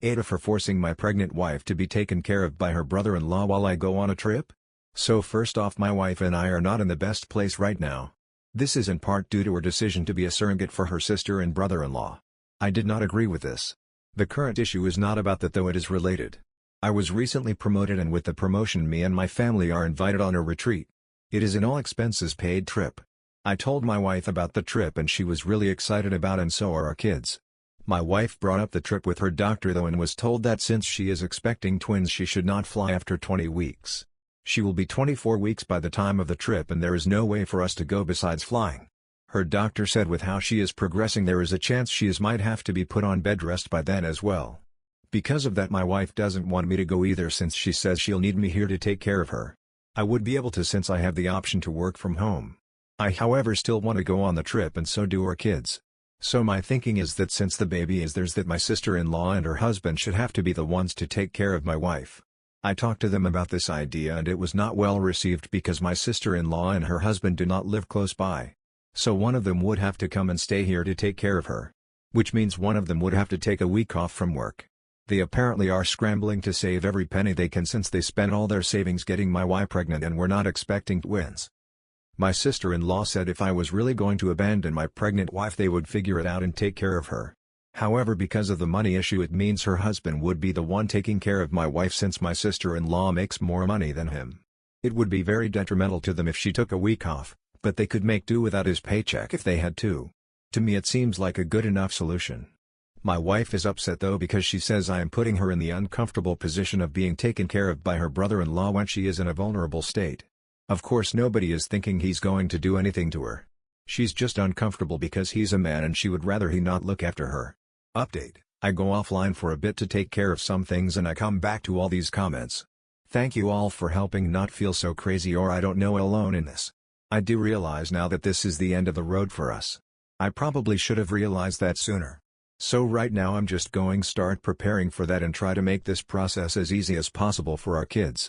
AITAH for forcing my pregnant wife to be taken care of by her brother-in-law while I go on a trip? So first off, my wife and I are not in the best place right now. This is in part due to her decision to be a surrogate for her sister and brother-in-law. I did not agree with this. The current issue is not about that, though it is related. I was recently promoted, and with the promotion me and my family are invited on a retreat. It is an all-expenses paid trip. I told my wife about the trip and she was really excited about it, and so are our kids. My wife brought up the trip with her doctor though and was told that since she is expecting twins she should not fly after 20 weeks. She will be 24 weeks by the time of the trip and there is no way for us to go besides flying. Her doctor said with how she is progressing there is a chance she might have to be put on bed rest by then as well. Because of that, my wife doesn't want me to go either, since she says she'll need me here to take care of her. I would be able to since I have the option to work from home. I however still want to go on the trip, and so do our kids. So my thinking is that since the baby is theirs, that my sister-in-law and her husband should have to be the ones to take care of my wife. I talked to them about this idea and it was not well received because my sister-in-law and her husband do not live close by. So one of them would have to come and stay here to take care of her. Which means one of them would have to take a week off from work. They apparently are scrambling to save every penny they can since they spent all their savings getting my wife pregnant and were not expecting twins. My sister-in-law said if I was really going to abandon my pregnant wife they would figure it out and take care of her. However, because of the money issue, it means her husband would be the one taking care of my wife since my sister-in-law makes more money than him. It would be very detrimental to them if she took a week off, but they could make do without his paycheck if they had to. To me it seems like a good enough solution. My wife is upset though because she says I am putting her in the uncomfortable position of being taken care of by her brother-in-law when she is in a vulnerable state. Of course nobody is thinking he's going to do anything to her. She's just uncomfortable because he's a man and she would rather he not look after her. Update: I go offline for a bit to take care of some things and I come back to all these comments. Thank you all for helping not feel so crazy or I don't know alone in this. I do realize now that this is the end of the road for us. I probably should have realized that sooner. So right now I'm just going start preparing for that and try to make this process as easy as possible for our kids.